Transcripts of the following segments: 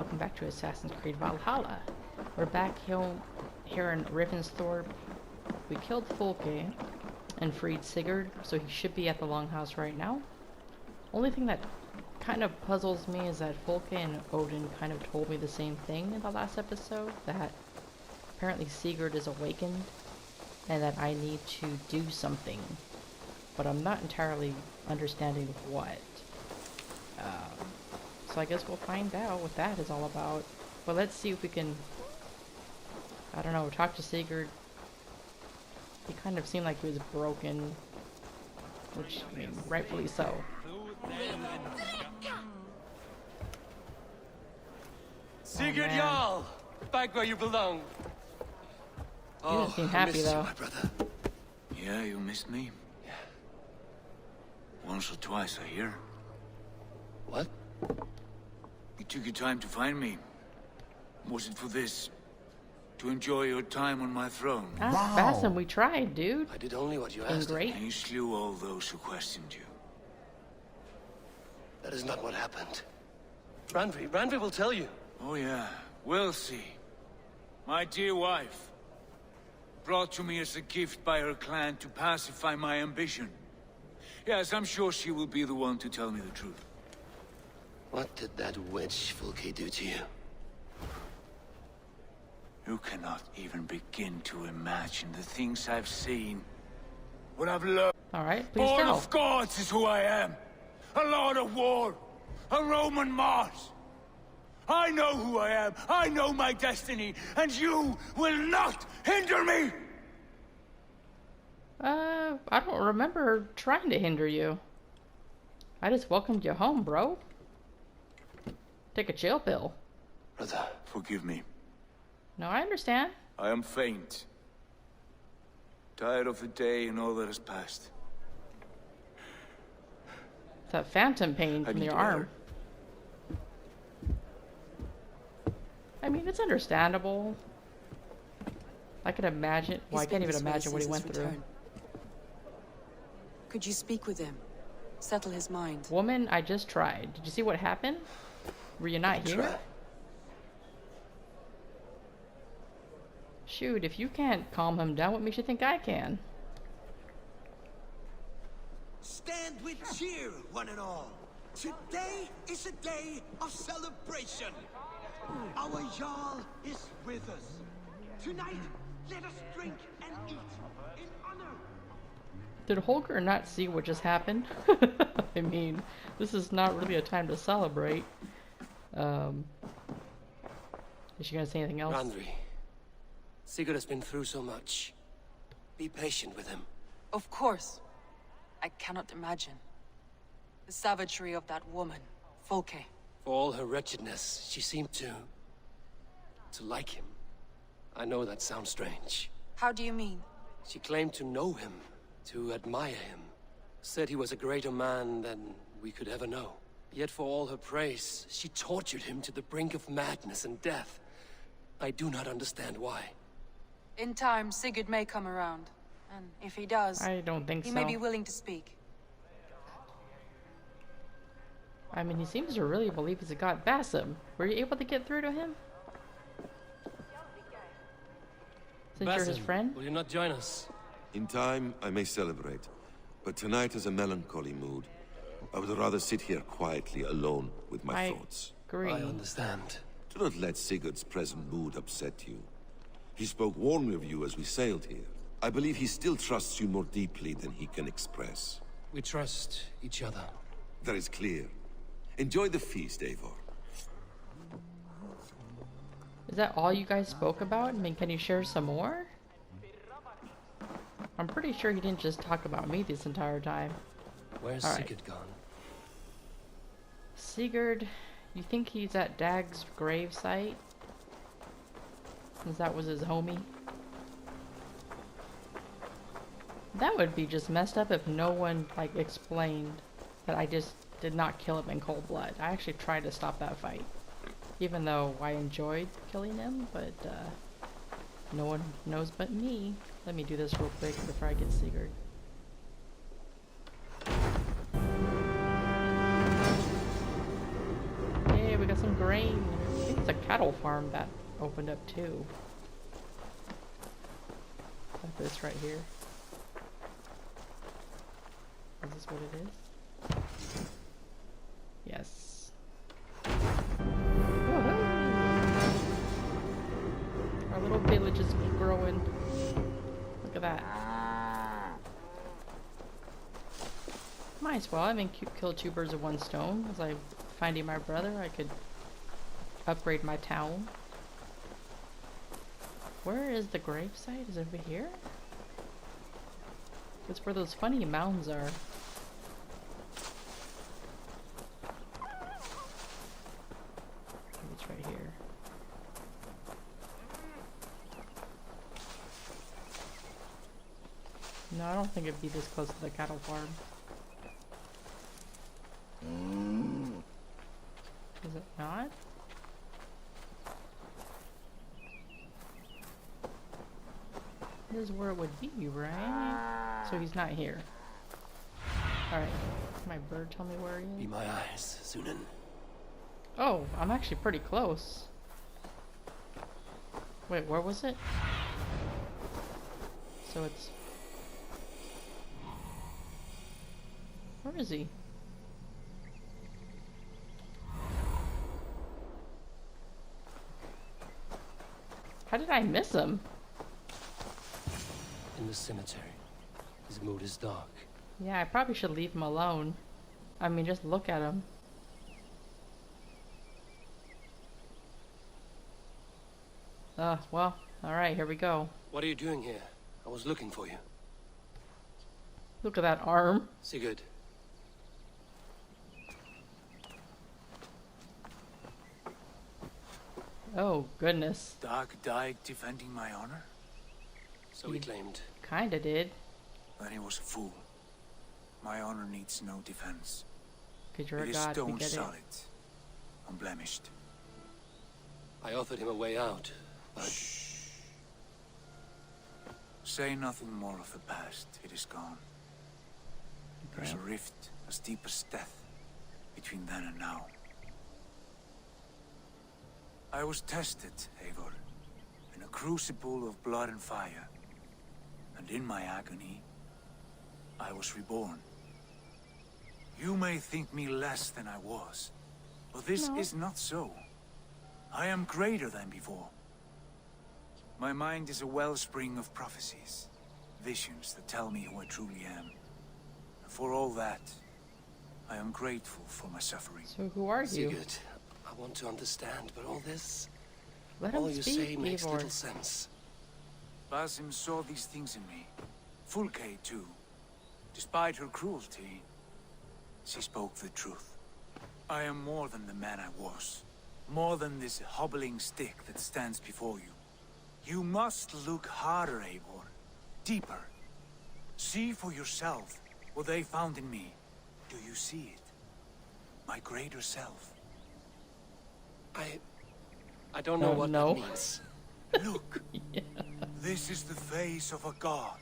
welcome back to Assassin's Creed Valhalla. We're back here in Ravensthorpe. We killed Folke and freed Sigurd, so he should be at the Longhouse right now. Only thing that kind of puzzles me is that Folke and Odin kind of told me the same thing in the last episode, that apparently Sigurd is awakened and that I need to do something, but I'm not entirely understanding what. So I guess we'll find out what that is all about. But let's see if we can, I don't know, talk to Sigurd. He kind of seemed like he was broken, which, I mean, rightfully so. Sigurd Jarl! Back where you belong. He doesn't seem happy though. You, my brother. Yeah, you missed me? Yeah. Once or twice, I hear. What? You took your time to find me. Was it for this? To enjoy your time on my throne? Ah, Basim, we tried, dude. I did only what you And asked. great. And you slew all those who questioned you. That is not what happened. Randvi will tell you. Oh yeah, we'll see. My dear wife, brought to me as a gift by her clan to pacify my ambition. Yes, I'm sure she will be the one to tell me the truth. What did that witch Fulke do to you? You cannot even begin to imagine the things I've seen. What I've learned. Alright, please Born tell. of gods is who I am. A lord of war. A Roman Mars. I know who I am. I know my destiny. And you will not hinder me! I don't remember trying to hinder you. I just welcomed you home, bro. Take a chill pill. Brother. Forgive me. No, I understand. I am faint. Tired of the day and all that has passed. It's that phantom pain I from need your water. arm. I mean, it's understandable. I could imagine. Well, I can't even imagine what he went through. Could you speak with him? Settle his mind. Woman, I just tried. Did you see what happened? Were you not here? Try. Shoot, if you can't calm him down, what makes you think I can? Stand with cheer, one and all. Today is a day of celebration. Our Jarl is with us. Tonight, let us drink and eat in honor. Did Holger not see what just happened? I mean, this is not really a time to celebrate. Is she gonna say anything else? Randvi. Sigurd has been through so much. Be patient with him. Of course. I cannot imagine. The savagery of that woman, Folke. For all her wretchedness, she seemed to like him. I know that sounds strange. How do you mean? She claimed to know him, to admire him. Said he was a greater man than we could ever know. Yet for all her praise, she tortured him to the brink of madness and death. I do not understand why. In time, Sigurd may come around. And if he does, I don't think he so. may be willing to speak. I mean, he seems to really believe he's a god. Basim, were you able to get through to him? Since you're his Basim, friend? will you not join us? In time, I may celebrate, but tonight is a melancholy mood. I would rather sit here quietly, alone, with my thoughts. Agree. I understand. Do not let Sigurd's present mood upset you. He spoke warmly of you as we sailed here. I believe he still trusts you more deeply than he can express. We trust each other. That is clear. Enjoy the feast, Eivor. Is that all you guys spoke about? I mean, can you share some more? I'm pretty sure he didn't just talk about me this entire time. Where's All right. Sigurd gone? Sigurd, you think he's at Dag's grave site? Since that was his homie? That would be just messed up if no one, like, explained that I just did not kill him in cold blood. I actually tried to stop that fight. Even though I enjoyed killing him, but, no one knows but me. Let me do this real quick before I get Sigurd. Yay, we got some grain. I think it's the cattle farm that opened up too. Like this right here. Is this what it is? Yes. Woohoo! Our little village is growing. Look at that. Might as well. I mean, kill two birds with one stone. As I finding my brother, I could upgrade my town. Where is the gravesite? Is it over here? That's where those funny mounds are. It's right here. No, I don't think it'd be this close to the cattle farm. Is it not? This is where it would be, right? So he's not here. Alright. My bird tell me where he is? Be my eyes, Sunan. Oh, I'm actually pretty close. Wait, where was it? So it's... Where is he? How did I miss him? In the cemetery. His mood is dark. Yeah, I probably should leave him alone. I mean, just look at him. Well, alright, here we go. What are you doing here? I was looking for you. Look at that arm. Sigurd. Oh, goodness. Dag died defending my honor? So he claimed. Kinda did. Then he was a fool. My honor needs no defense. Because you're It a is god, we stone get it. solid, unblemished. I offered him a way out, but... Shh. Say nothing more of the past. It is gone. There's a rift as deep as death between then and now. I was tested, Eivor, in a crucible of blood and fire. And in my agony, I was reborn. You may think me less than I was, but this is not so. I am greater than before. My mind is a wellspring of prophecies, visions that tell me who I truly am. And for all that, I am grateful for my suffering. So who are you? Sigurd, I want to understand, but all this... Let him all you speak, say makes Eivor. little sense. Basim saw these things in me. Fulke, too. Despite her cruelty, she spoke the truth. I am more than the man I was. More than this hobbling stick that stands before you. You must look harder, Eivor. Deeper. See for yourself what they found in me. Do you see it? My greater self. I don't know what no. that means. Look. Yeah. This is the face of a god.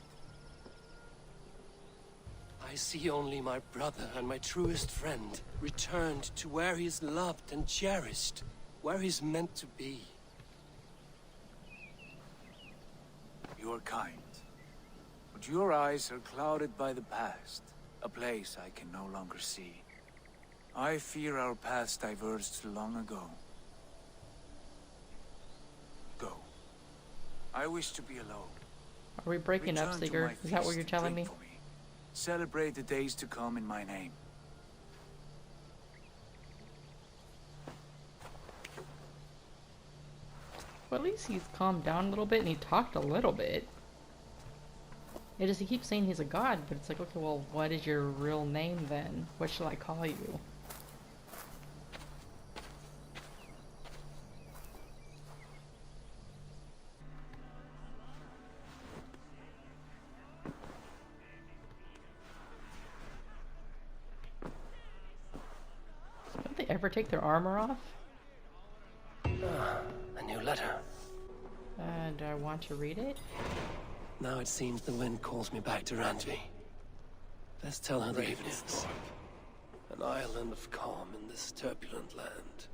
I see only my brother and my truest friend returned to where he is loved and cherished, where he's meant to be. You are kind. But your eyes are clouded by the past, a place I can no longer see. I fear our paths diverged long ago. Go. I wish to be alone. Are we breaking up, Return to Sigurd? my Is that what feast you're and telling me? drink for me. Celebrate the days to come in my name. Well, at least he's calmed down a little bit and he talked a little bit. It just, he keeps saying he's a god, but it's like, okay, well, what is your real name then? What shall I call you? Don't they ever take their armor off? A new letter. Do I want to read it? Now it seems the wind calls me back to Randvi. Let's tell her the good news. An island of calm in this turbulent land.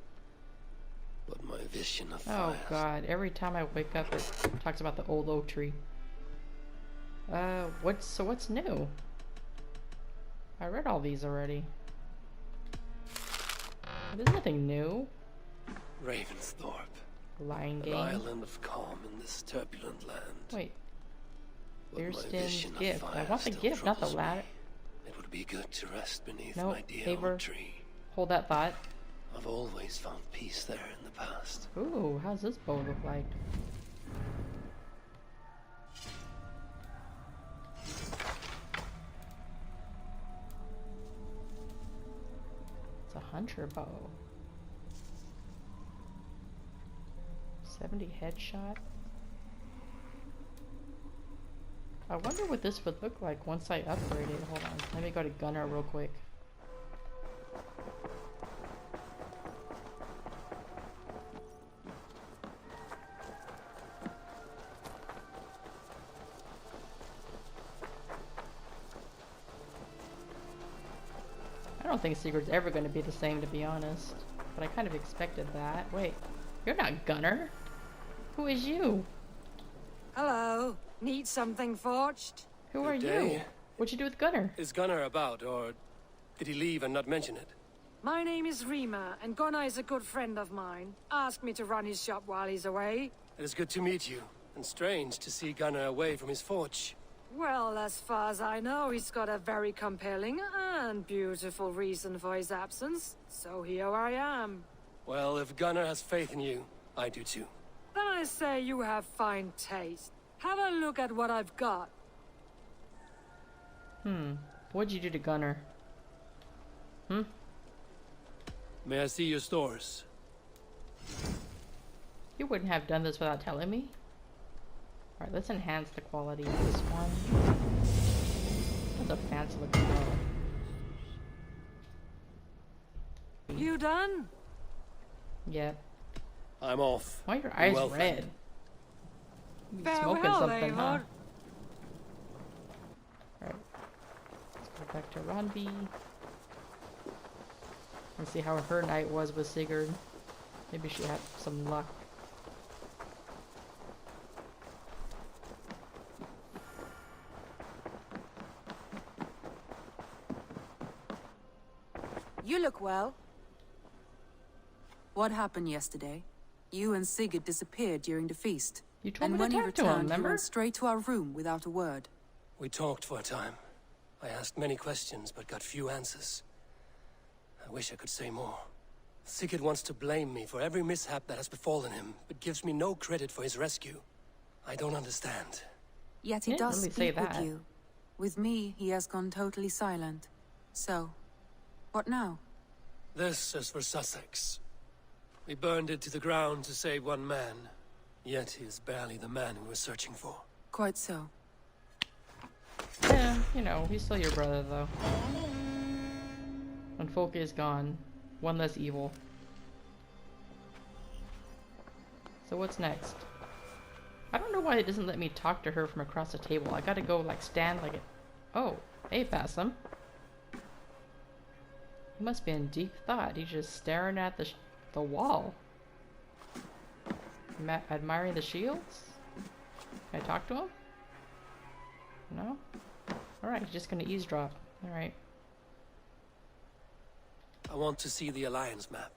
But my vision of Oh fire. god, every time I wake up it talks about the old oak tree. What's new? I read all these already. There's nothing new. Ravensthorpe. Lying An game. island of calm in this turbulent land. Wait. But my Bearskin's vision of gift. I fire want the still gift, not the troubles me. ladder. It would be good to rest beneath No, my dear Eivor. oak tree. Hold that thought. I've always found peace there in the past. Ooh, how's this bow look like? It's a hunter bow. 70 headshot. I wonder what this would look like once I upgrade it. Hold on, let me go to gunner real quick. I don't think Sigurd's ever going to be the same, to be honest. But I kind of expected that. Wait, you're not Gunner. Who is you? Hello. Need something forged? Who are Good you? day. What'd you do with Gunner? Is Gunnar about, or did he leave and not mention it? My name is Rima, and Gunnar is a good friend of mine. Asked me to run his shop while he's away. It is good to meet you, and strange to see Gunnar away from his forge. Well, as far as I know, he's got a very compelling and beautiful reason for his absence. So here I am. Well, if Gunnar has faith in you, I do too. Then I say you have fine taste. Have a look at what I've got. What'd you do to Gunner? May I see your stores? You wouldn't have done this without telling me. Alright, let's enhance the quality of this one. That's a fancy looking bow. You done? Yep. I'm off. Why are your Be eyes well, red? friend. You be Farewell, smoking something, huh? Eivor. Alright. Let's go back to Ronby. And see how her night was with Sigurd. Maybe she had some luck. You look well. What happened yesterday? You and Sigurd disappeared during the feast. You told And me when to you talk to him, returned, you remember? went straight to our room without a word. We talked for a time. I asked many questions, but got few answers. I wish I could say more. Sigurd wants to blame me for every mishap that has befallen him, but gives me no credit for his rescue. I don't understand. Yet He he didn't does really say speak with that. you. With me, he has gone totally silent. So, what now? This is for Sussex. We burned it to the ground to save one man. Yet he is barely the man we were searching for. Quite so. Yeah, you know, he's still your brother, though. When Folke is gone, one less evil. So what's next? I don't know why it doesn't let me talk to her from across the table. I gotta go, like, stand like it. Oh, hey, Bassam. He must be in deep thought. He's just staring at the wall. Admiring the shields? Can I talk to him? No? Alright, he's just gonna eavesdrop. Alright. I want to see the Alliance map.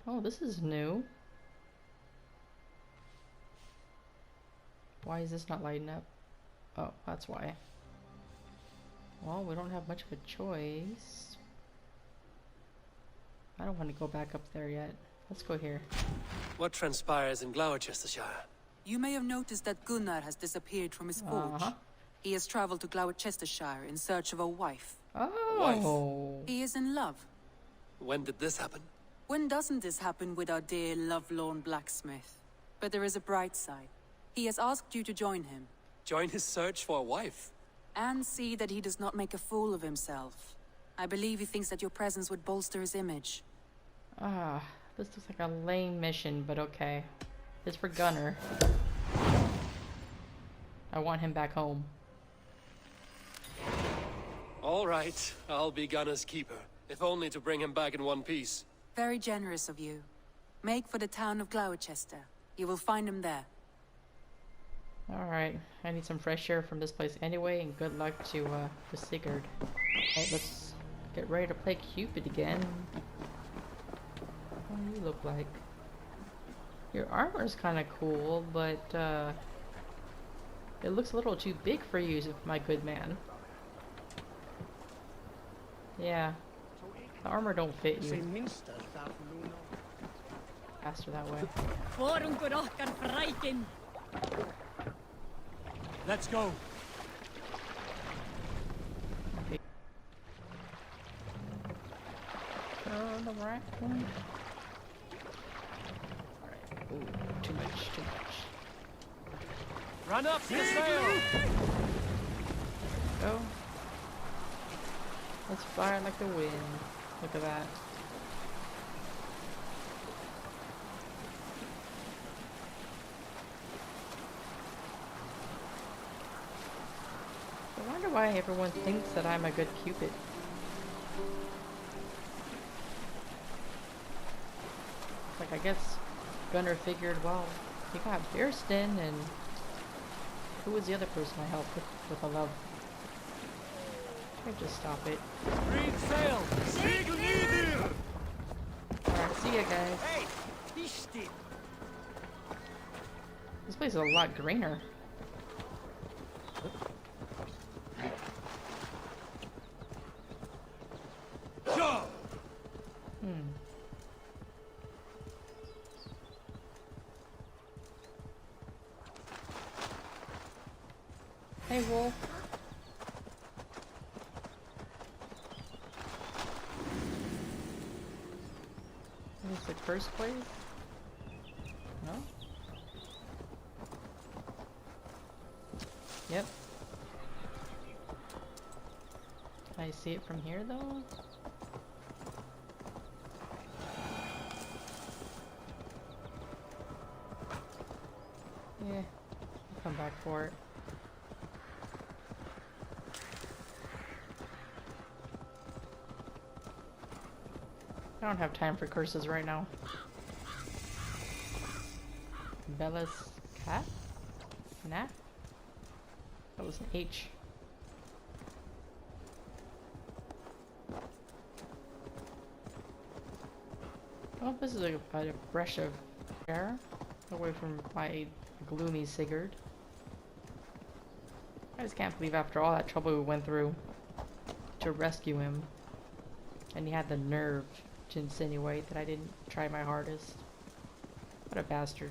Oh, this is new. Why is this not lighting up? Oh, that's why. Well, we don't have much of a choice. I don't want to go back up there yet. Let's go here. What transpires in Gloucestershire? You may have noticed that Gunnar has disappeared from his forge. He has traveled to Gloucestershire in search of a wife. Oh! He is in love. When did this happen? When doesn't this happen with our dear lovelorn blacksmith? But there is a bright side. He has asked you to join him. Join his search for a wife? And see that he does not make a fool of himself. I believe he thinks that your presence would bolster his image. Ah, this looks like a lame mission, but okay. It's for Gunnar. I want him back home. All right, I'll be Gunnar's keeper. if only to bring him back in one piece. Very generous of you. Make for the town of Gloucester. You will find him there. Alright, I need some fresh air from this place anyway, and good luck to Sigurd. Alright, let's get ready to play Cupid again. What do you look like? Your armor's kinda cool, but it looks a little too big for you, my good man. Yeah, the armor don't fit you. Faster that way. Let's go. Okay. Turn the right one. Alright. Ooh, too much, too much. Run up the sail. Go. Let's fire like the wind. Look at that. I wonder why everyone thinks that I'm a good Cupid. Like, I guess Gunnar figured, well, he got Bearston, and who was the other person I helped with a love? I just stop it. Green sail. Alright, see ya, guys. Hey, fish it. This place is a lot greener. Hey, Wolf. Is this the first place? No? Yep. Can I see it from here, though? Yeah. I'll come back for it. I don't have time for curses right now. Bella's cat? Nah? That was an H. Well, this is a brush of air away from my gloomy Sigurd. I just can't believe after all that trouble we went through to rescue him, and he had the nerve to insinuate that I didn't try my hardest. What a bastard.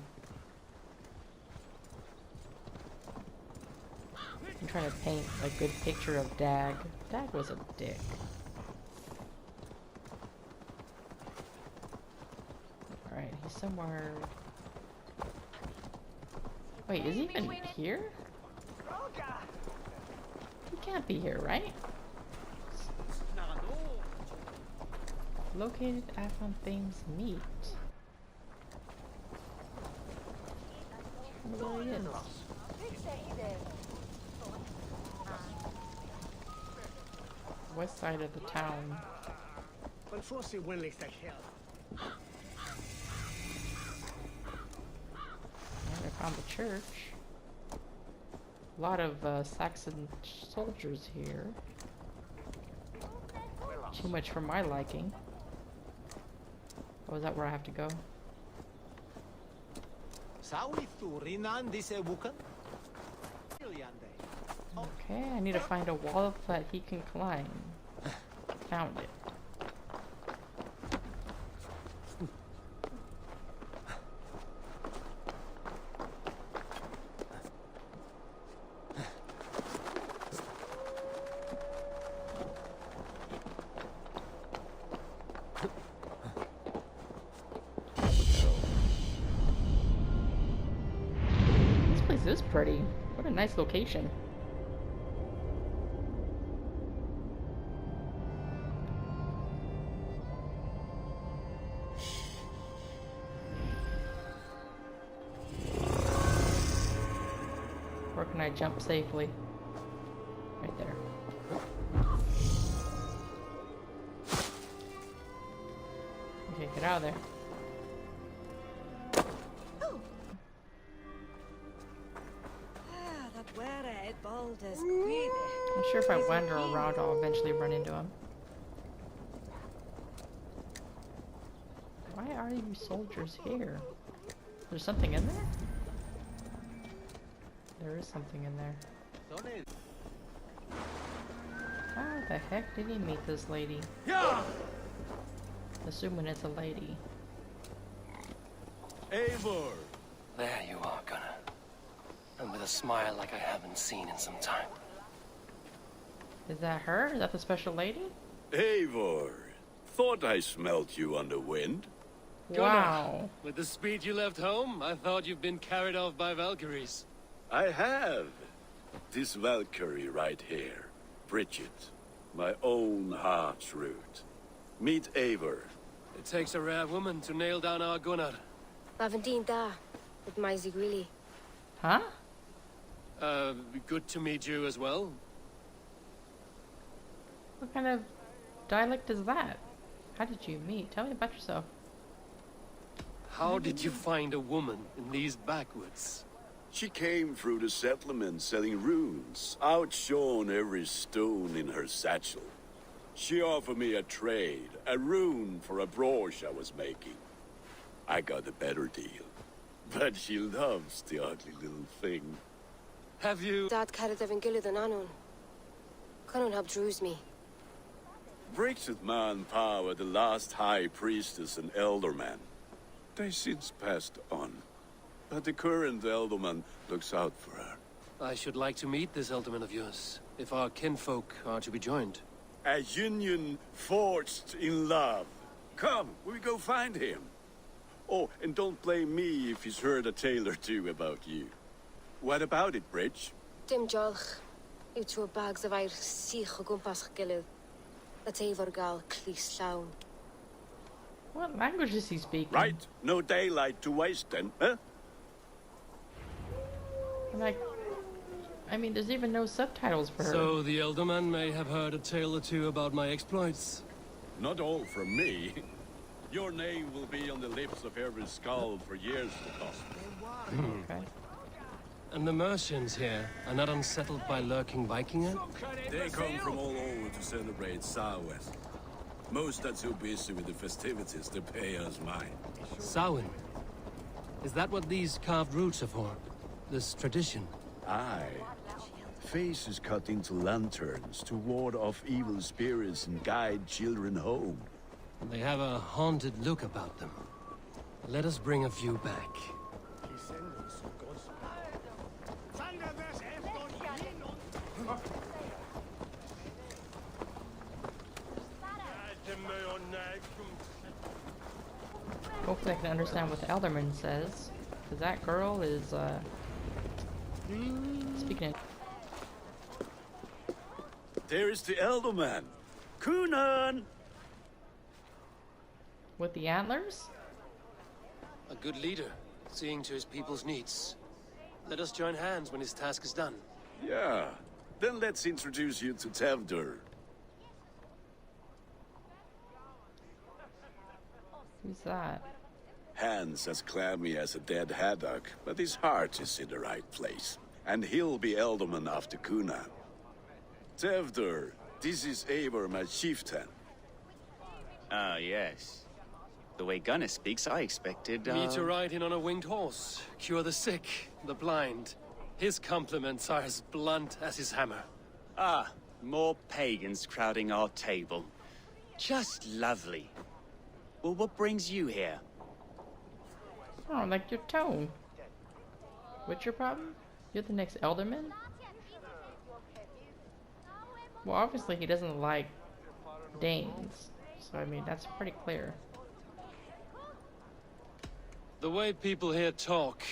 I'm trying to paint a good picture of Dag. Dag was a dick. Alright, he's somewhere... Wait, is he even here? He can't be here, right? Located at Fonthaine's meat. I wonder where he is. West side of the town. I found the church. A lot of Saxon soldiers here. Too much for my liking. Oh, is that where I have to go? Okay, I need to find a wall that he can climb. Found it. This is pretty. What a nice location. Where can I jump safely? Right there. Okay, get out of there. I'm sure if I wander around, I'll eventually run into him. Why are you soldiers here? There's something in there? There is something in there. How the heck did he meet this lady? Yeah! Assuming it's a lady. Eivor! There you are, Gunnar. And with a smile like I haven't seen in some time. Is that her? Is that the special lady? Eivor, thought I smelt you on the wind. Wow. With the speed you left home, I thought you'd been carried off by Valkyries. I have. This Valkyrie right here, Bridget, my own heart's root. Meet Eivor. It takes a rare woman to nail down our Gunnar. Lavendine da, with Maisie Greeley. Huh? Good to meet you as well. What kind of dialect is that? How did you meet? Tell me about yourself. How did you find a woman in these backwoods? She came through the settlement selling runes, outshone every stone in her satchel. She offered me a trade, a rune for a brooch I was making. I got a better deal. But she loves the ugly little thing. Have you... Dad carried even gilid an anon. Couldn't help drews me. Bridget Man-Pa were the last high priestess and elderman. They since passed on. But the current elderman looks out for her. I should like to meet this elderman of yours, if our kinfolk are to be joined. A union forged in love. Come, we go find him. Oh, and don't blame me if he's heard a tale or two about you. What about it, Bridge? Dim jolch. You two bags of air sich o gwmpas gilid. That's Eivor gal clis llawn. What language is he speaking? Right, no daylight to waste then, huh? Like, I mean, there's even no subtitles for her. So the elderman may have heard a tale or two about my exploits. Not all from me. Your name will be on the lips of every skull for years to come. Okay. And the Mercians here are not unsettled by lurking Vikinger? They come from all over to celebrate Samhain. Most are too busy with the festivities to pay us mind. Samhain? Is that what these carved roots are for? This tradition? Aye. Faces cut into lanterns to ward off evil spirits and guide children home. They have a haunted look about them. Let us bring a few back. Hopefully I can understand what the Elderman says. Because that girl is, speaking in... There is the Elderman. Kunan! With the antlers? A good leader, seeing to his people's needs. Let us join hands when his task is done. Yeah. Then let's introduce you to Tevdur. Who's that? Hands as clammy as a dead haddock, but his heart is in the right place. And he'll be Elderman after Kuna. Tevdur, this is Eivor, my chieftain. Ah, yes. The way Gunnar speaks, I expected, Me to ride in on a winged horse, cure the sick, the blind. His compliments are as blunt as his hammer. Ah, more pagans crowding our table. Just lovely. Well, what brings you here? Oh, like your tone. What's your problem? You're the next Elderman? Well, obviously he doesn't like Danes. So, I mean, that's pretty clear. The way people here talk,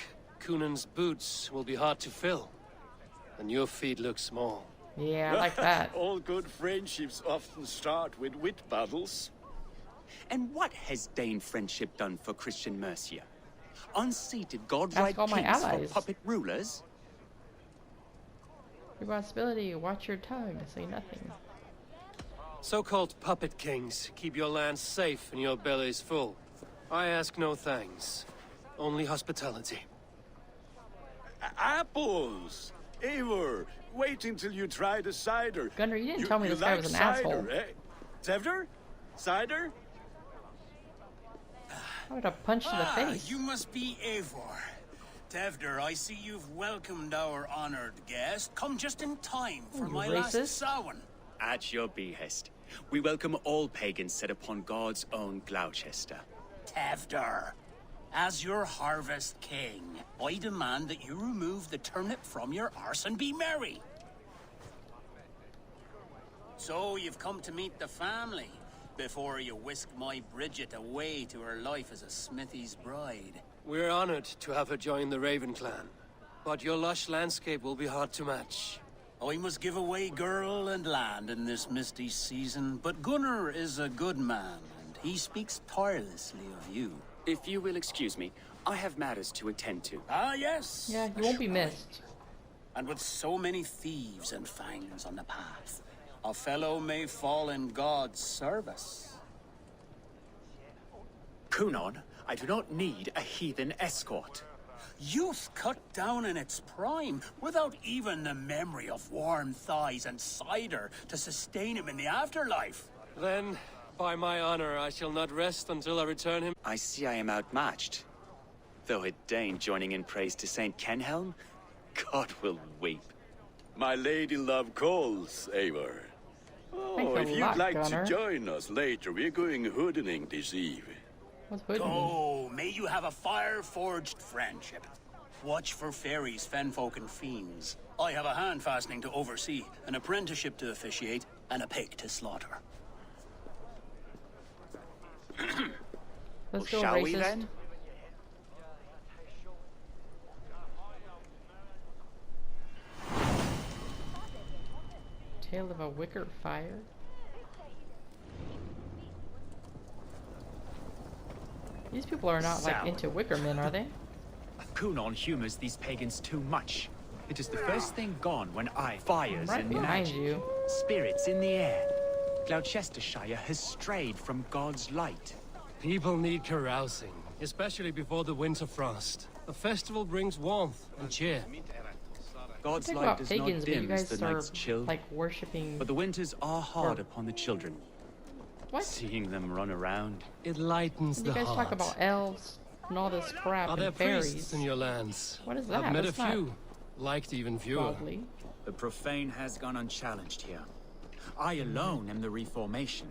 Kunan's boots will be hard to fill. And your feet look small. Yeah, I like that. All good friendships often start with wit battles. And what has Dane friendship done for Christian Mercia? Unseated Ask godlike all my kings for allies. puppet rulers? Responsibility, watch your tongue, say nothing. So-called puppet kings keep your lands safe and your bellies full. I ask no thanks, only hospitality. Apples! Eivor, wait until you try the cider. Gunnar, you didn't tell me this guy was an asshole. Eh? Tevder? Cider? I would have punched in the face. You must be Eivor. Tevder, I see you've welcomed our honored guest. Come just in time for You my racist? last Samhain. At your behest. We welcome all pagans set upon God's own Gloucester. Tevder, as your harvest king, I demand that you remove the turnip from your arse and be merry. So you've come to meet the family before you whisk my Bridget away to her life as a smithy's bride. We're honored to have her join the Raven clan, but your lush landscape will be hard to match. I must give away girl and land in this misty season, but Gunnar is a good man, and he speaks tirelessly of you. If you will excuse me, I have matters to attend to. Ah, yes. Yeah, you won't be missed. And with so many thieves and fangs on the path, a fellow may fall in God's service. Kunon, I do not need a heathen escort. Youth cut down in its prime, without even the memory of warm thighs and cider to sustain him in the afterlife. Then, by my honor, I shall not rest until I return him. I see I am outmatched. Though a Dane joining in praise to Saint Kenhelm, God will weep. My lady love calls, Eivor. Oh, Thanks if a you'd lot, like Gunnar. to join us later, we're going hoodening this eve. What's hoodie? Oh, may you have a fire-forged friendship. Watch for fairies, fenfolk, and fiends. I have a hand fastening to oversee, an apprenticeship to officiate, and a pig to slaughter. Let's go, Shall racist. we then? Tale of a wicker fire. These people are not like Sour. into wicker men, are they? Kunon humors these pagans too much. It is the first thing gone when fires Right and behind magic, you. spirits in the air. Gloucestershire has strayed from God's light. People need carousing, especially before the winter frost. A festival brings warmth and cheer. God's Think light about does pagans, not but you dim as guys the are night's chill, like worshipping. but the winters are hard Or- upon the children. What? Seeing them run around. It lightens You the guys heart. talk about elves and all this crap Are there and fairies. priests in your lands? What is that? I've met What's a that? few. Liked even fewer. Probably. The profane has gone unchallenged here. I alone am the reformation.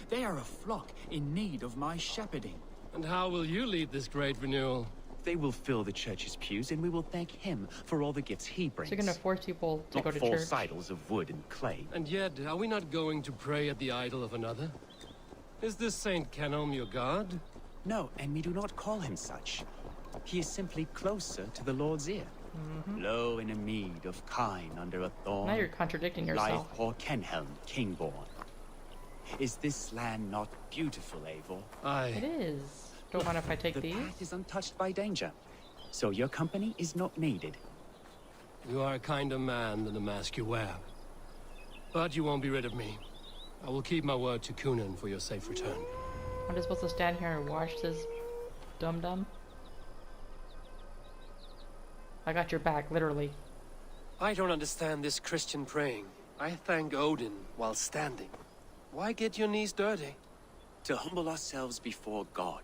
They are a flock in need of my shepherding. And how will you lead this great renewal? They will fill the church's pews, and we will thank him for all the gifts he brings. So you're gonna force people to Not go to false church. idols of wood and clay. And yet, are we not going to pray at the idol of another? Is this Saint Kenelm your god? No, and we do not call him such. He is simply closer to the Lord's ear. Low in a mead of kine under a thorn. Now you're contradicting Life yourself. or Kenhelm, kingborn. Is this land not beautiful, Eivor? It Aye. is. Don't mind if I take The these? path is untouched by danger, so your company is not needed. You are a kinder man than the mask you wear. But you won't be rid of me. I will keep my word to Kunan for your safe return. Am I supposed to stand here and watch this dum-dum? I got your back, literally. I don't understand this Christian praying. I thank Odin while standing. Why get your knees dirty? To humble ourselves before God.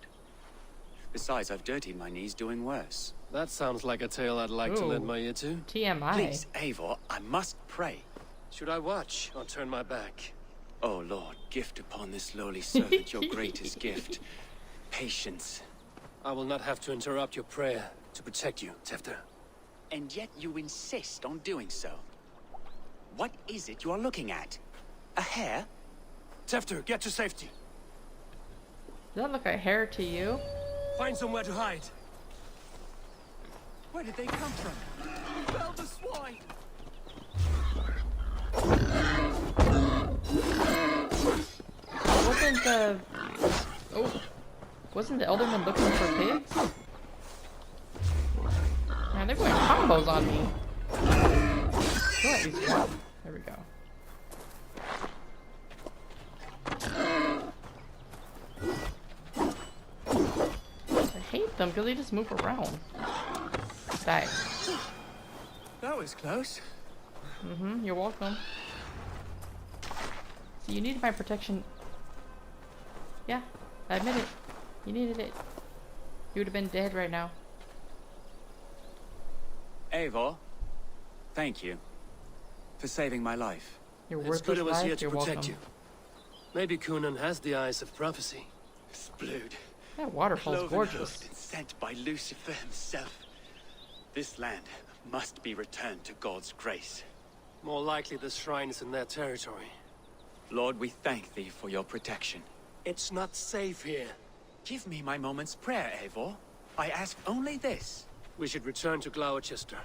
Besides, I've dirtied my knees doing worse. That sounds like a tale I'd like to Ooh. lend my ear to. TMI. Please, Eivor, I must pray. Should I watch or turn my back? Oh Lord, gift upon this lowly servant your greatest gift. Patience. I will not have to interrupt your prayer to protect you, Tefter. And yet you insist on doing so. What is it you are looking at? A hare? Tefter, get to safety. Does that look like hair to you? Find somewhere to hide. Where did they come from? Fell the swine! Wasn't the... Oh. Wasn't the Elderman looking for pigs? Man, they're going combos on me. Kill at least one. There we go. them because they just move around. Die. That was close. Mm-hmm, you're welcome. So you needed my protection. Yeah, I admit it. You needed it. You would have been dead right now. Eivor, thank you for saving my life. Your It's worthless good I was life, here to you're protect welcome. you. Maybe Conan has the eyes of prophecy. This blood. That waterfall's cloven gorgeous. hoofed and sent by Lucifer himself. This land must be returned to God's grace. More likely the shrine is in their territory. Lord, we thank thee for your protection. It's not safe here. Give me my moment's prayer, Eivor. I ask only this. We should return to Gloucester.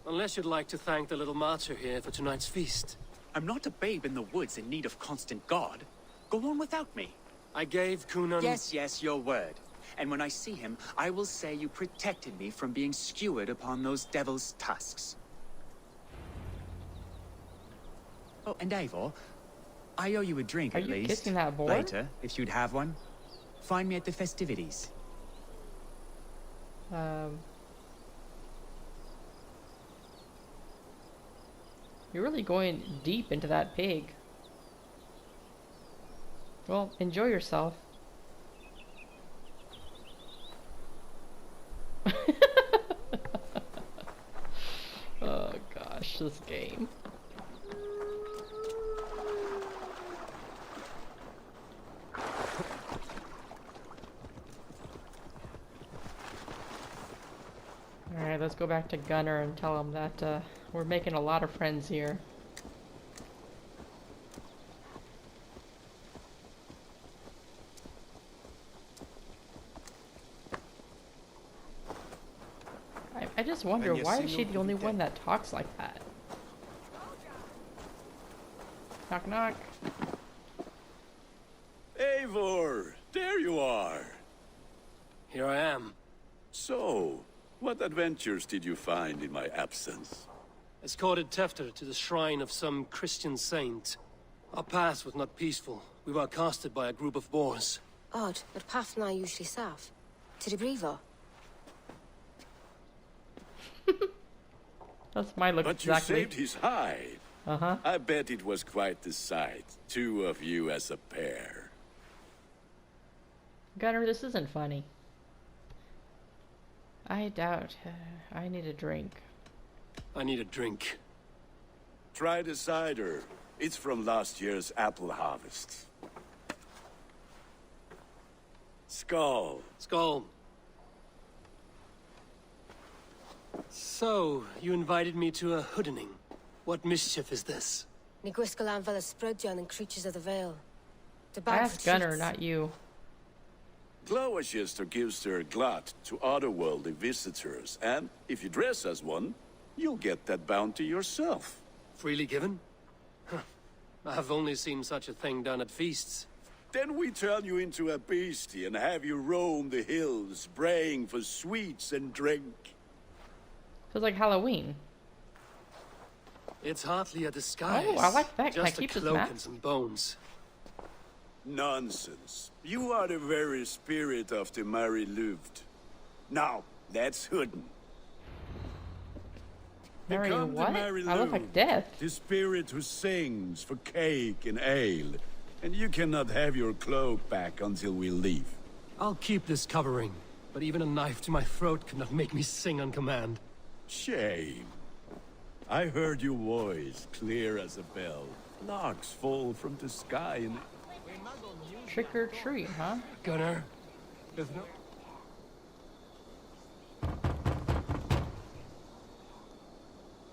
Unless you'd like to thank the little martyr here for tonight's feast. I'm not a babe in the woods in need of constant guard. Go on without me. I gave Conan... Yes, your word. And when I see him, I will say you protected me from being skewered upon those devil's tusks. Oh, and Eivor, I owe you a drink Are at you least. kissing that boy? Later, if you'd have one. Find me at the festivities. You're really going deep into that pig. Well, enjoy yourself. Oh gosh, this game. Alright, let's go back to Gunnar and tell him that we're making a lot of friends here. I just wonder, why is she the only one that talks like that? Knock knock. Eivor, there you are. Here I am. So, what adventures did you find in my absence? Escorted Tefter to the shrine of some Christian saint. Our path was not peaceful. We were accosted by a group of boars. Odd, but path na usually safe. To the Brevo. That's my look But exactly. you saved his hide. Uh-huh. I bet it was quite the sight. Two of you as a pair. Gunnar, this isn't funny. I doubt. I need a drink. I need a drink. Try the cider. It's from last year's apple harvest. Skull. Skull. So, you invited me to a hoodening. What mischief is this? Ni gwisgalan fel ysbrydion and creatures of the Vale. The I bag asked for Gunnar, treats. not you. Gloucester gives their glut to otherworldly visitors, and if you dress as one, you'll get that bounty yourself. Freely given? Huh. I've only seen such a thing done at feasts. Then we turn you into a beastie and have you roam the hills, braying for sweets and drink. Feels like Halloween. It's hardly a disguise. Oh, I like that. Can I Just a keep this cloak map? and some bones. Nonsense. You are the very spirit of the Mary Louved. Now, that's Hooden. Mary Become the what? Mary I look Lou, like death. the spirit who sings for cake and ale. And you cannot have your cloak back until we leave. I'll keep this covering, but even a knife to my throat could not make me sing on command. Shame. I heard your voice clear as a bell. Larks fall from the sky and... Trick or treat, huh? Gunnar, there's no...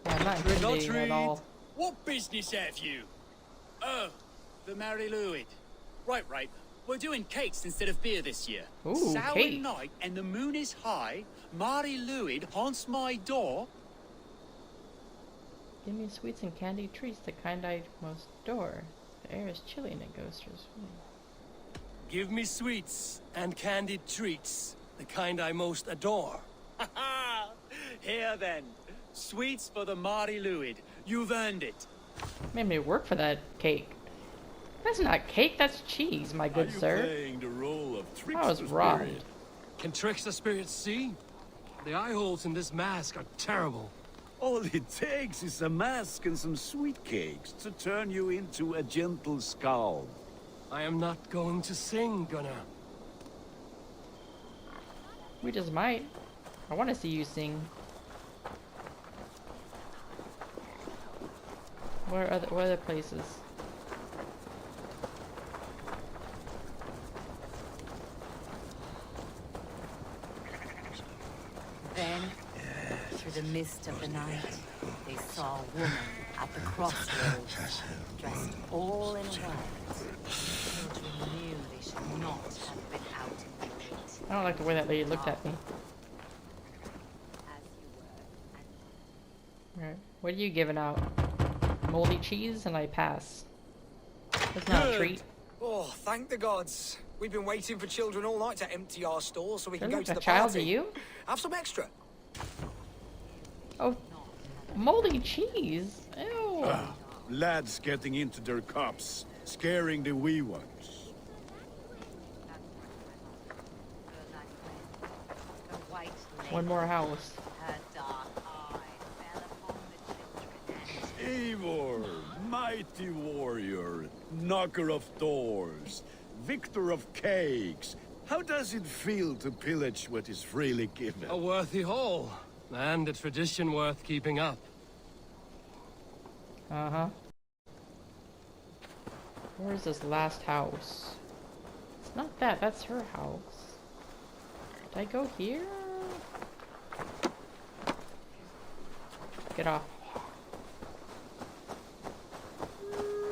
Yeah, I'm not intimidating at all. What business have you? Oh, the Mary Louid. Right. We're doing cakes instead of beer this year. Ooh, Sour cake. night and the moon is high. Mary Louid haunts my door. Give me sweets and candy treats, the kind I most adore. The air is chilly and it goes through sweet. Give me sweets and candied treats, the kind I most adore. Ha ha! Here then. Sweets for the Mary Louid. You've earned it. Made me work for that cake. That's not cake, that's cheese, my good Are you sir. playing the role of That was trickster wrong. spirit? Can trickster spirits see? The eye holes in this mask are terrible. All it takes is a mask and some sweet cakes to turn you into a gentle skull. I am not going to sing, Gunnar. We just might. I want to see you sing. Where are what other places? Then, through the mist of the night, they saw a woman at the crossroads, dressed all in white. Children knew they should not have been out in the late. I don't like the way that lady looked at me. Alright, what are you giving out? Moldy cheese and I pass. That's not a treat. Oh, thank the gods. We've been waiting for children all night to empty our stores so we can go to the child party. to you? Have some extra. Oh, moldy cheese. Ew. Lads getting into their cups, scaring the wee ones. One more house. Eivor, mighty warrior, knocker of doors, victor of cakes. How does it feel to pillage what is freely given? A worthy haul, and a tradition worth keeping up. Uh-huh. Where's this last house? It's not that, that's her house. Did I go here? Get off.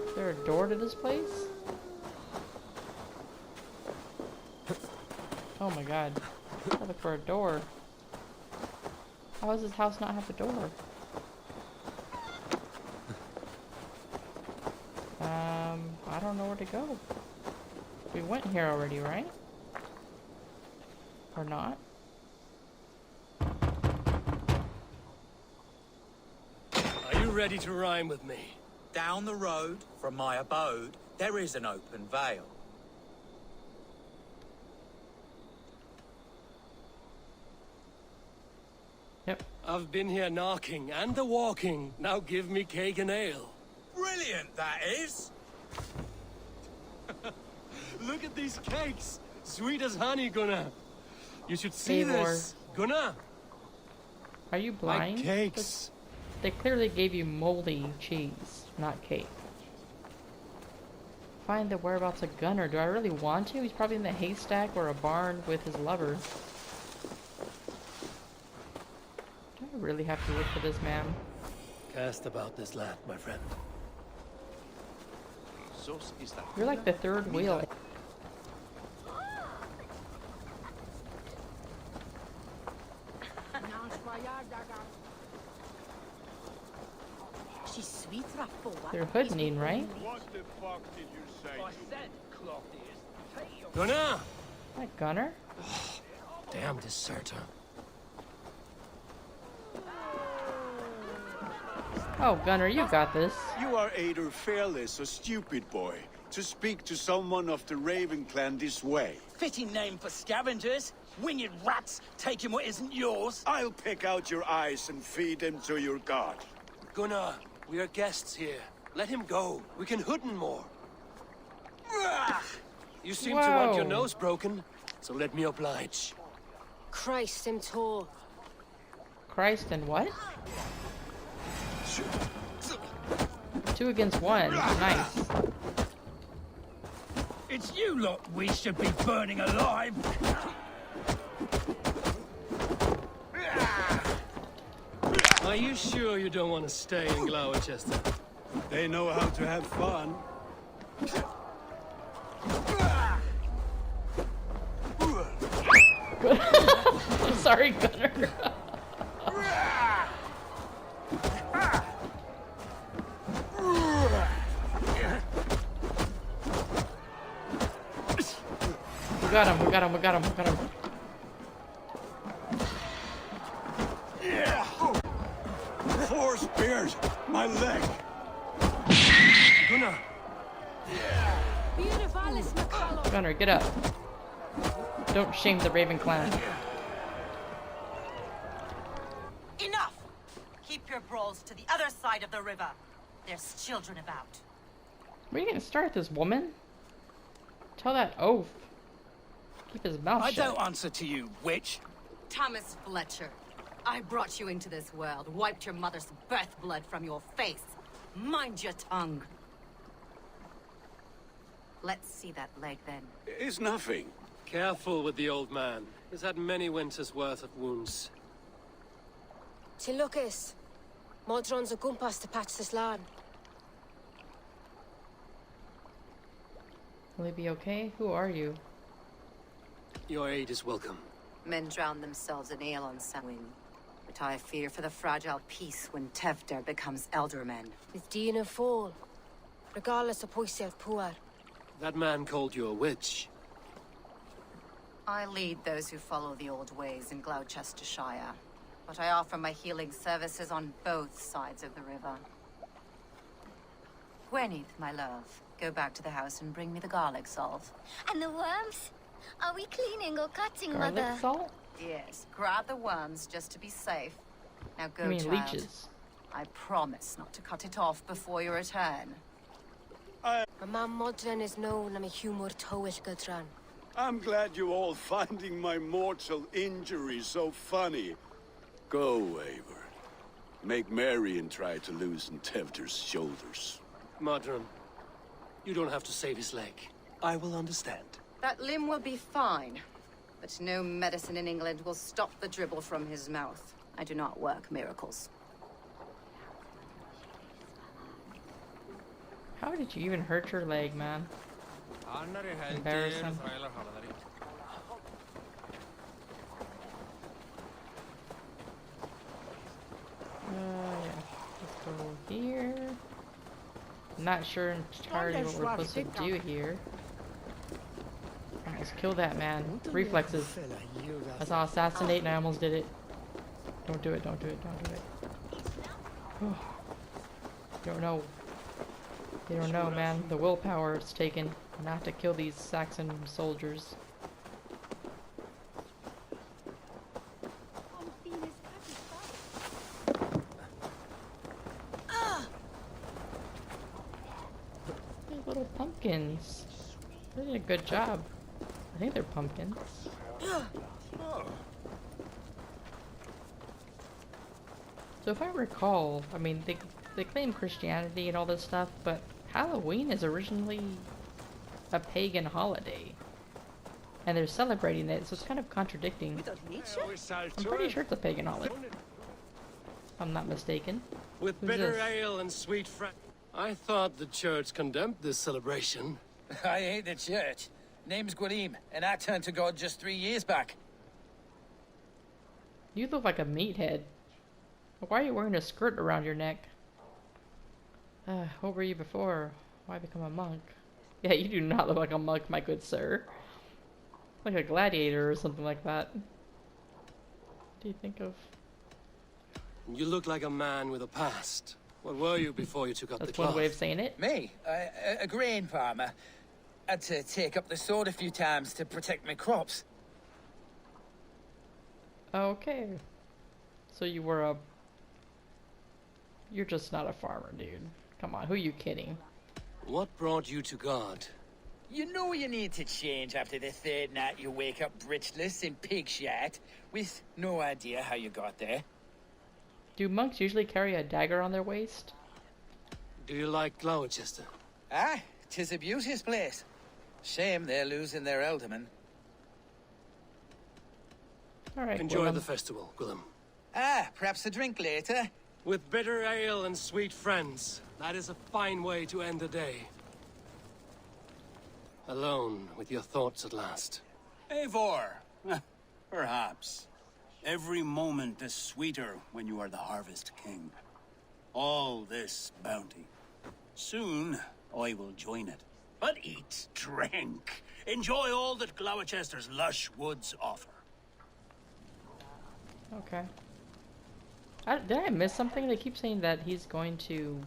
Is there a door to this place? Oh my god. I look for a door. How does this house not have a door? I don't know where to go. We went here already, right? Or not? Are you ready to rhyme with me? Down the road from my abode, there is an open vale. Yep. I've been here knocking and a walking. Now give me cake and ale. Brilliant, that is! Look at these cakes! Sweet as honey, Gunnar. You should see Eivor. this. Gunnar! Are you blind? My cakes. They clearly gave you moldy cheese, not cake. Find the whereabouts of Gunnar. Do I really want to? He's probably in the haystack or a barn with his lover. Do I really have to look for this man? Cast about this land, my friend. You're like the third wheel. They're hooding, right? What the fuck did you say? I said cloth ears. Gunnar! That Gunnar? Damn deserter. Oh, Gunnar, you got this. You are either fearless or stupid, boy, to speak to someone of the Raven clan this way. Fitting name for scavengers. Winged rats taking what isn't yours. I'll pick out your eyes and feed them to your god. Gunnar, we are guests here. Let him go. We can hoodin more. You seem to want your nose broken, so let me oblige. Christ, him tall. Christ and what? 2 against 1. Nice. It's you lot we should be burning alive. Are you sure you don't want to stay in Gloucester? They know how to have fun. Sorry, Gunnar. We got him, we got him, we got him, we got him. Yeah. 4 spears, my leg. Gunnar! Gunnar, get up. Don't shame the Raven clan. Enough! Keep your brawls to the other side of the river. There's children about. Where are you gonna start this, woman? Tell that oaf. Keep his mouth shut. I don't answer to you, witch. Thomas Fletcher, I brought you into this world, wiped your mother's birth blood from your face. Mind your tongue. Let's see that leg then. It's nothing. Careful with the old man. He's had many winters' worth of wounds. Till Lucas. Modron's a gumpas to patch this land. Will he be okay? Who are you? Your aid is welcome. Men drown themselves in ale on Samhain. But I fear for the fragile peace when Tevder becomes eldermen. With Dean and fall. Regardless of Poisel Puar. That man called you a witch. I lead those who follow the old ways in Gloucestershire. But I offer my healing services on both sides of the river. Gwyneth, my love, go back to the house and bring me the garlic salt. And the worms? Are we cleaning or cutting, Garlic Mother? salt? Yes, grab the worms just to be safe. Now go, I mean child. leeches. I promise not to cut it off before your return. My mam Modron is known am a humor towill Gudran. I'm glad you all finding my mortal injury so funny. Go, Eivor. Make merry and try to loosen Tevder's shoulders. Modron, you don't have to save his leg. I will understand. That limb will be fine, but no medicine in England will stop the dribble from his mouth. I do not work miracles. How did you even hurt your leg, man? Embarrassing. Yeah. Let's go here. Not sure entirely what we're supposed to do here. Let's kill that man. Reflexes. I saw assassinate and I almost did it. Don't do it, don't do it, don't do it. You don't know. You don't know, man. The willpower it's taken not to kill these Saxon soldiers. These little pumpkins. They did a good job. I think they're pumpkins. So if I recall, I mean, they claim Christianity and all this stuff, but Halloween is originally a pagan holiday. And they're celebrating it, so it's kind of contradicting. I'm pretty sure it's a pagan holiday. If I'm not mistaken. With Who's bitter this? ale and sweet I thought the church condemned this celebration. I hate the church. Name's Gwarim, and I turned to God just 3 years back. You look like a meathead. Why are you wearing a skirt around your neck? What were you before? Why become a monk? Yeah, you do not look like a monk, my good sir. Like a gladiator or something like that. What do you think of? You look like a man with a past. What were you before you took up the That's cloth? one way of saying it. Me? A grain farmer. Had to take up the sword a few times to protect my crops. Okay. So you were a... You're just not a farmer, dude. Come on, who are you kidding? What brought you to God? You know you need to change after the third night you wake up britchless in pig shat, with no idea how you got there. Do monks usually carry a dagger on their waist? Do you like Gloucester? Ah, 'tis a beauteous place. Shame they're losing their alderman. Alright, Enjoy the festival, Gwillem. Ah, perhaps a drink later. With bitter ale and sweet friends. That is a fine way to end the day. Alone with your thoughts at last. Eivor! Perhaps. Every moment is sweeter when you are the Harvest King. All this bounty. Soon, I will join it. But eat, drink, enjoy all that Gloucester's lush woods offer. Okay. Did I miss something? They keep saying that he's going to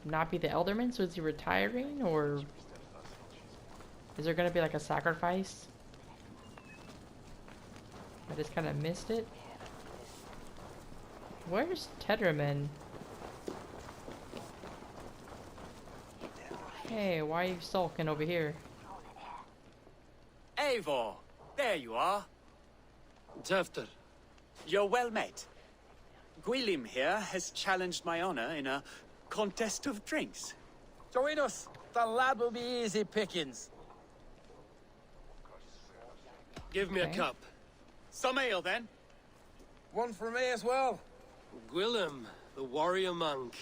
not be the Elderman, so is he retiring, or... Is there gonna be like a sacrifice? I just kind of missed it. Where's Tedderman? Hey, why are you sulking over here? Eivor, there you are. Tefter. You're well met. Gwilym here has challenged my honor in a contest of drinks. Join us. The lad will be easy pickings. Give me a cup. Some ale, then. One for me as well. Gwilym, the warrior monk.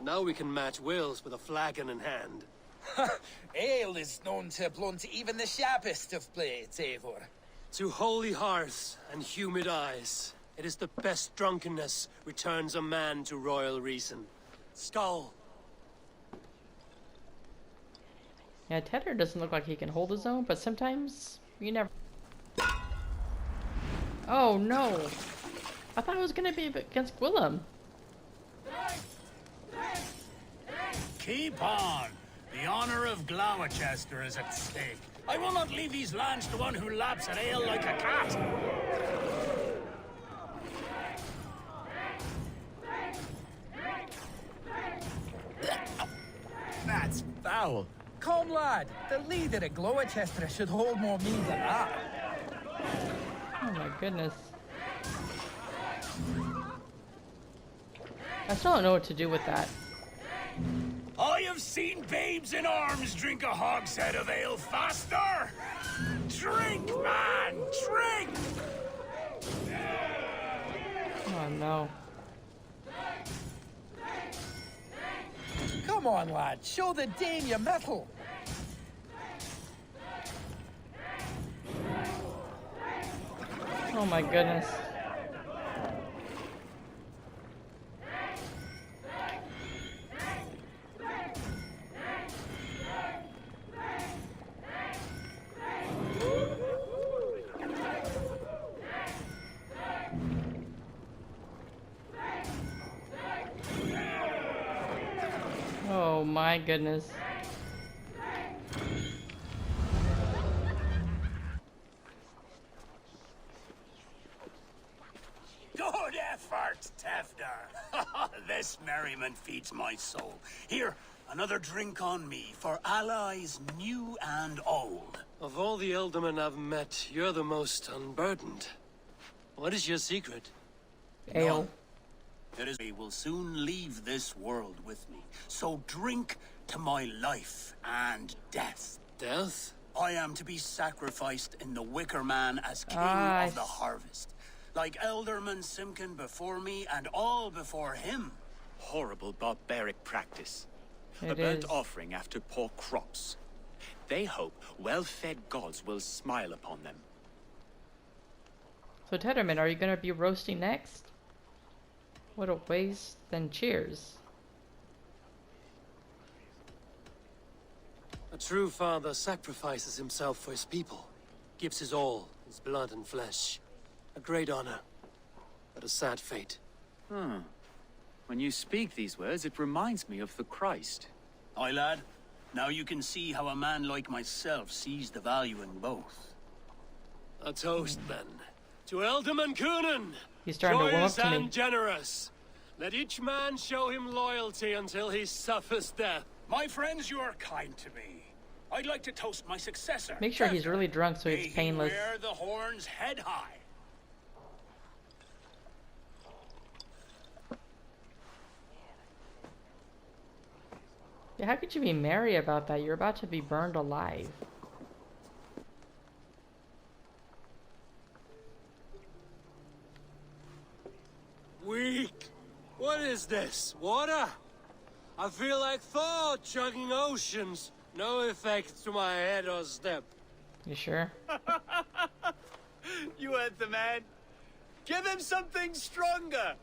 Now we can match wills with a flagon in hand. Ale is known to blunt even the sharpest of blades, Eivor. To holy hearths and humid eyes, it is the best drunkenness returns a man to royal reason. Skull. Yeah, Tedder doesn't look like he can hold his own, but sometimes you never. Oh no! I thought it was gonna be against Gwilym. Keep on! The honor of Gloucester is at stake. I will not leave these lands to one who laps at ale like a cat. That's foul. Come, lad. The leader of Gloucester should hold more mead than that. Oh my goodness. I still don't know what to do with that. I have seen babes in arms drink a hogshead of ale faster! Drink, man! Drink! Oh no. Come on, lad. Show the dame your mettle. Oh my goodness. Oh my goodness. Good effort, Tefter. This merriment feeds my soul. Here, another drink on me for allies new and old. Of all the ealdormen I've met, you're the most unburdened. What is your secret? Ale. It is we will soon leave this world with me. So drink to my life and death. Death? I am to be sacrificed in the Wicker Man as king of the harvest. Like Elderman Simkin before me and all before him. Horrible barbaric practice. A It burnt is. offering after poor crops. They hope well-fed gods will smile upon them. So Tedderman, are you gonna be roasting next? What a waste. Then cheers. A true father sacrifices himself for his people. Gives his all, his blood and flesh. A great honor, but a sad fate. When you speak these words, it reminds me of the Christ. Aye, lad. Now you can see how a man like myself sees the value in both. A toast, then. To Ealdorman Coonan! He's starting to warm up Joyous to me. and generous. Let each man show him loyalty until he suffers death. My friends, you are kind to me. I'd like to toast my successor. Make sure he's Tefter. really drunk so May it's he painless. wear the horns head high. Yeah, how could you be merry about that? You're about to be burned alive. Weak! What is this? Water? I feel like Thor chugging oceans. No effect to my head or step. You sure? You heard the man. Give him something stronger.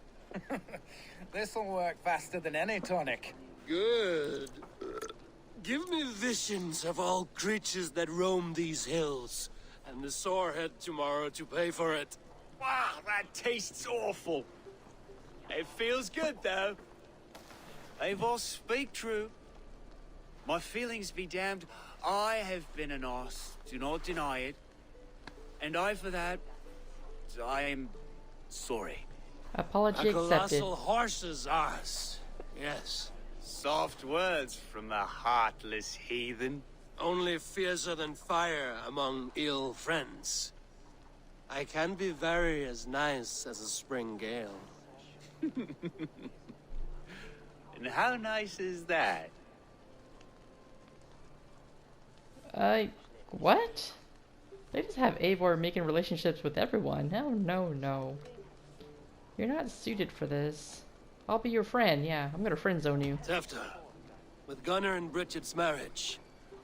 This'll work faster than any tonic. Good. Give me visions of all creatures that roam these hills, and the sorehead tomorrow to pay for it. Wow, that tastes awful. It feels good, though. Eivor, speak true. My feelings be damned. I have been an ass, do not deny it. And I, for that, I am sorry. Apology A accepted. colossal horse's ass. Yes. Soft words from the heartless heathen. Only fiercer than fire among ill friends. I can be very as nice as a spring gale. And how nice is that? What? They just have Eivor making relationships with everyone. No, no, no. You're not suited for this. I'll be your friend, yeah. I'm gonna friend zone you. Tefter, with Gunnar and Bridget's marriage,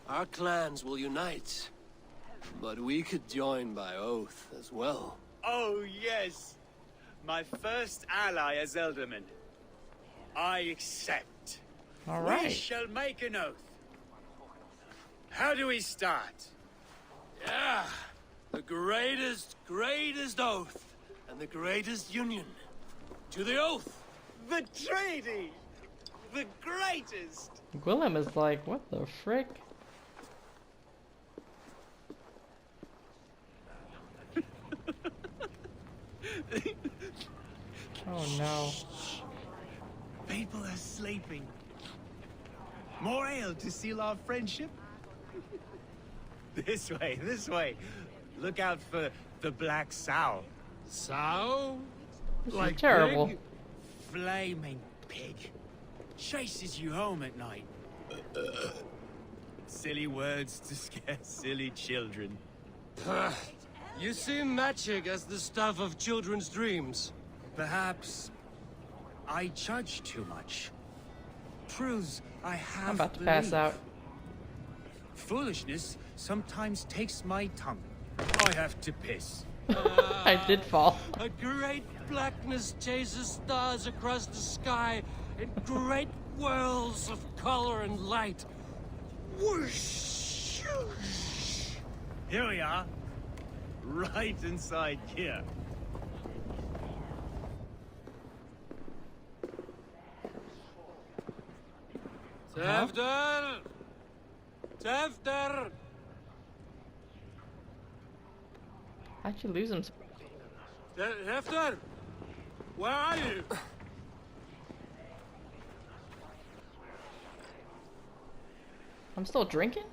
our clans will unite. But we could join by oath as well. Oh, yes. My first ally as Elderman. I accept. All right. We shall make an oath. How do we start? Yeah. The greatest oath and the greatest union. To the oath. The treaty! The greatest! Gwillem is like, what the frick? Oh no. People are sleeping. More ale to seal our friendship? This way, this way. Look out for the black sow. Sow? This is terrible. Pig? Flaming pig. Chases you home at night. Silly words to scare silly children. You see magic as the stuff of children's dreams. Perhaps I judge too much. Truths I have I'm about to pass believed. out. Foolishness sometimes takes my tongue. I have to piss. I did fall. A great blackness chases stars across the sky in great whirls of color and light. Whoosh! Here we are. Right inside here. Tefter! Tefter! How'd you lose him? Tefter! Where are you? I'm still drinking?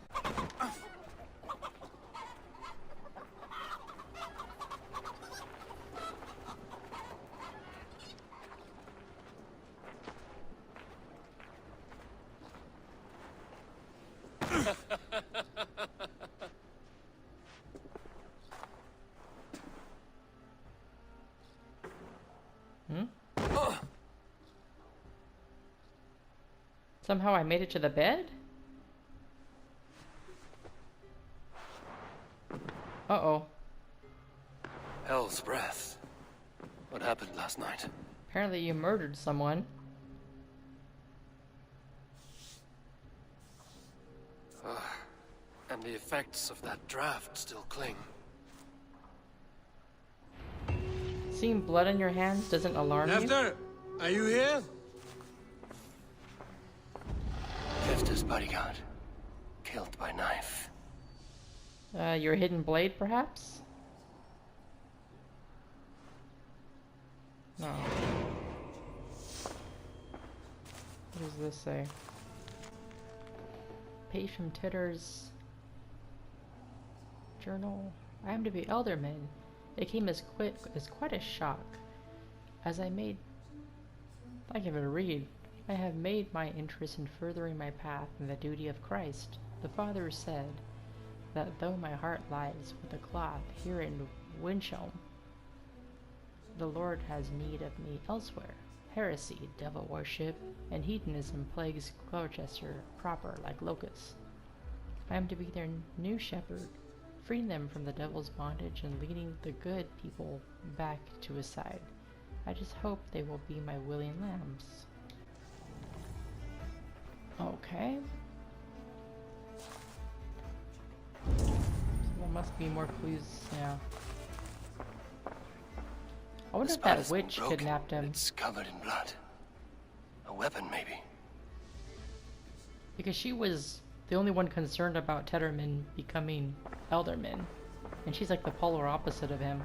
Somehow I made it to the bed? Uh-oh. Hell's breath. What happened last night? Apparently you murdered someone. And the effects of that draft still cling. Seeing blood on your hands doesn't alarm you? Tefter! Are you here? Tefter's bodyguard. Killed by knife. Your hidden blade, perhaps? No. What does this say? Page from Titter's journal. I am to be Elderman. It came as quite a shock. As I can't even read. I have made my interest in furthering my path in the duty of Christ. The Father said that though my heart lies with a cloth here in Winchhelm, the Lord has need of me elsewhere. Heresy, devil worship, and hedonism plagues Gloucester proper like locusts. I am to be their new shepherd, freeing them from the devil's bondage and leading the good people back to his side. I just hope they will be my willing lambs. Okay. So there must be more clues, yeah. I wonder if that witch kidnapped him. It's covered in blood. A weapon, maybe. Because she was the only one concerned about Tetterman becoming Elderman. And she's like the polar opposite of him.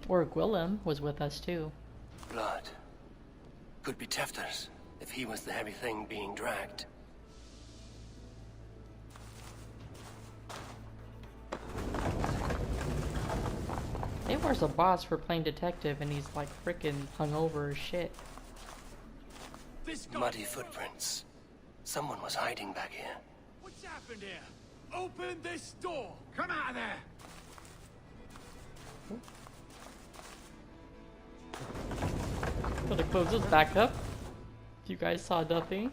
Or Gwillem was with us too. Blood. Could be Tefter's, if he was the heavy thing being dragged. Eivor's a boss for playing detective, and he's like freaking hungover as shit. Muddy footprints. Someone was hiding back here. What's happened here? Open this door! Come out of there! Gotta close this back up. You guys saw nothing.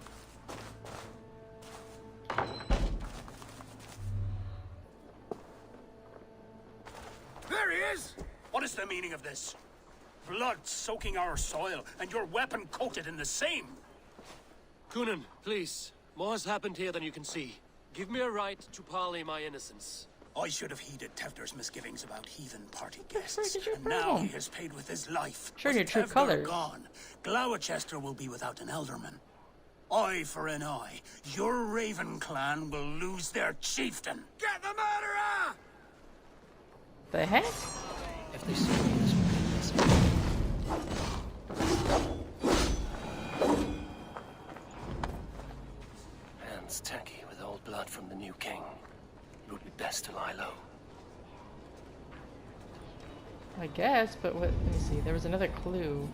There he is! What is the meaning of this? Blood soaking our soil, and your weapon coated in the same. Kunin, please. More has happened here than you can see. Give me a right to parley my innocence. I should have heeded Tefder's misgivings about heathen party What the frick guests, is your and now problem? he has paid with his life. Show With your true Tefder colors. gone, Gloucester will be without an Elderman. Eye for an eye. Your Raven clan will lose their chieftain. Get the murderer! The heck? If they see me, this will be hands tacky with old blood from the new king. It would be best to lie low. I guess, but what? Let me see. There was another clue.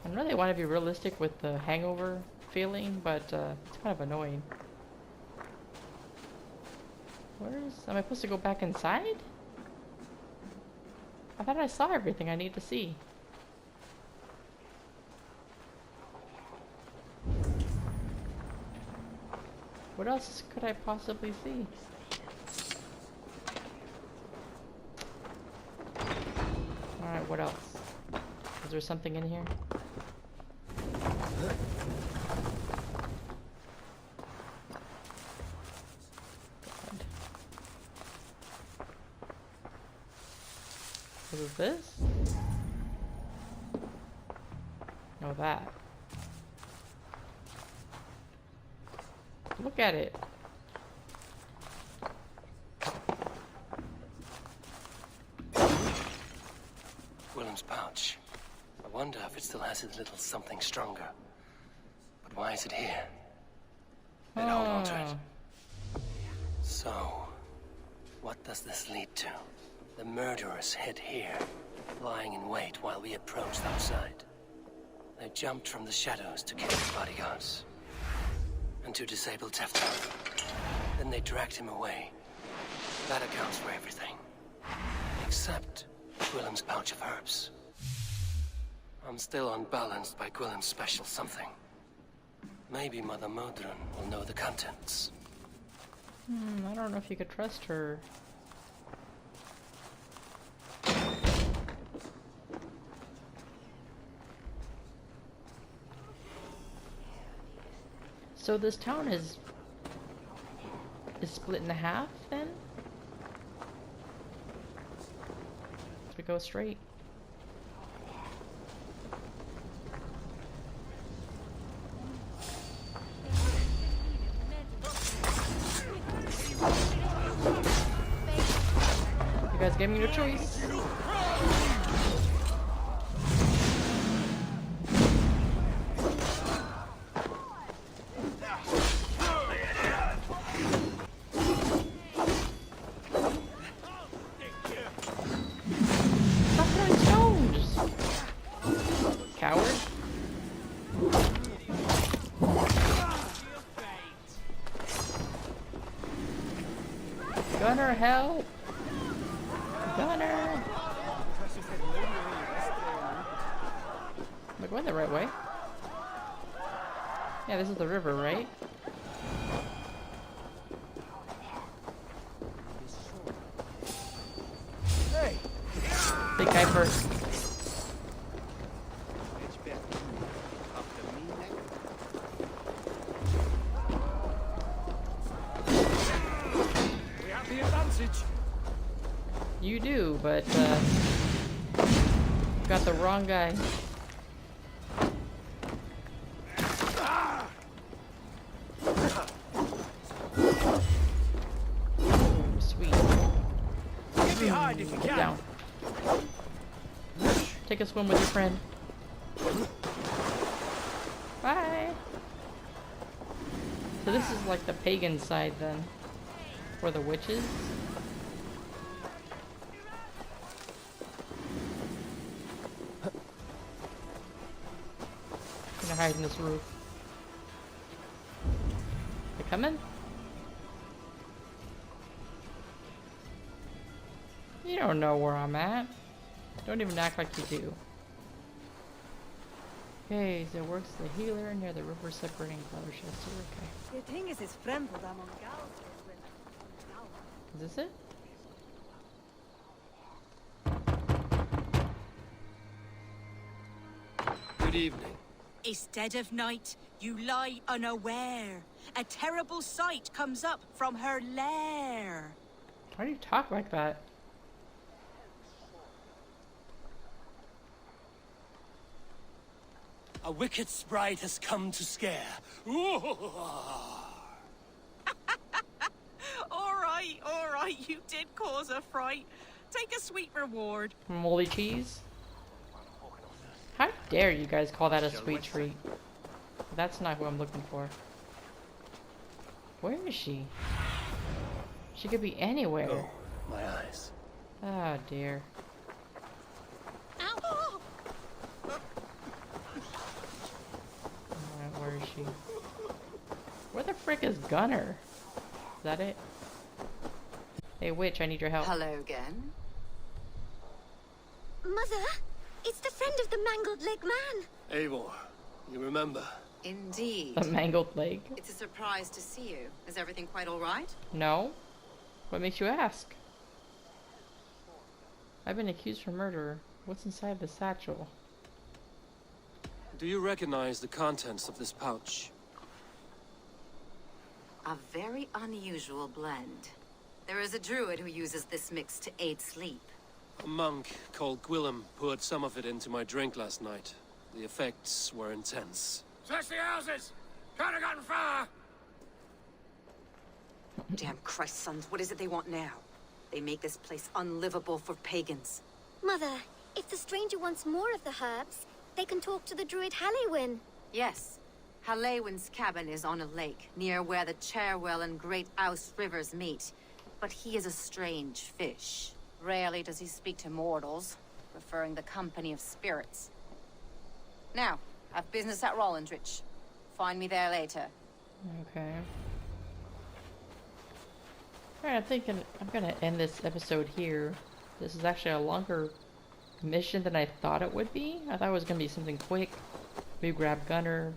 I know they want to be realistic with the hangover feeling, but it's kind of annoying. Am I supposed to go back inside? I thought I saw everything I need to see. What else could I possibly see? Alright, what else? Is there something in here? What is this? No, that. Look at it. Willem's pouch. I wonder if it still has his little something stronger. But why is it here? Better hold on to it. So, what does this lead to? The murderers hid here, lying in wait while we approached outside. They jumped from the shadows to kill the bodyguards. And to disable Tefter. Then they dragged him away. That accounts for everything. Except Gwillem's pouch of herbs. I'm still unbalanced by Gwillem's special something. Maybe Mother Modron will know the contents. I don't know if you could trust her. So this town is split in half then? We go straight. You guys gave me your choice. Stop throwing stones! Coward. Gunner, help! Gunner! Am I going the right way? Yeah, this is the river, right? Hey! Big guy first. We have the advantage. You do, but got the wrong guy. Stay hard if you Get can. down. Take a swim with your friend. Bye. So this is like the pagan side then, for the witches. I'm gonna hide in this roof. They coming? You don't know where I'm at. Don't even act like you do. Okay, so it works the healer near the river separating Brother Chester. Okay. The thing is friend among Is this it? Good evening. Instead of night, you lie unaware. A terrible sight comes up from her lair. Why do you talk like that? A wicked sprite has come to scare. Alright, you did cause a fright. Take a sweet reward. Moldy cheese? How dare you guys call that a sweet treat? That's not who I'm looking for. Where is she? She could be anywhere. Oh, my eyes. Oh dear. Ow! Alright, where is she? Where the frick is Gunner? Is that it? Hey witch, I need your help. Hello again. Mother, it's the friend of the mangled leg man. Eivor, you remember? Indeed. The mangled leg? It's a surprise to see you. Is everything quite all right? No. What makes you ask? I've been accused for murder. What's inside the satchel? Do you recognize the contents of this pouch? A very unusual blend. There is a druid who uses this mix to aid sleep. A monk called Gwillem poured some of it into my drink last night. The effects were intense. Search the houses! Can't have gotten far! Damn Christ, sons, what is it they want now? They make this place unlivable for pagans. Mother, if the stranger wants more of the herbs, they can talk to the druid Hallywin. Yes. Hallywin's cabin is on a lake, near where the Cherwell and Great Ouse rivers meet. But he is a strange fish. Rarely does he speak to mortals, preferring the company of spirits. Now, I've business at Rollindrich. Find me there later. Okay. Alright, I'm thinking I'm gonna end this episode here. This is actually a longer mission than I thought it would be. I thought it was gonna be something quick. We grab Gunner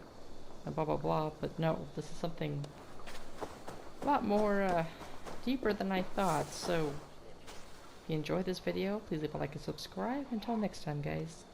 and blah blah blah, but no, this is something a lot more deeper than I thought. So if you enjoyed this video, please leave a like and subscribe. Until next time, guys.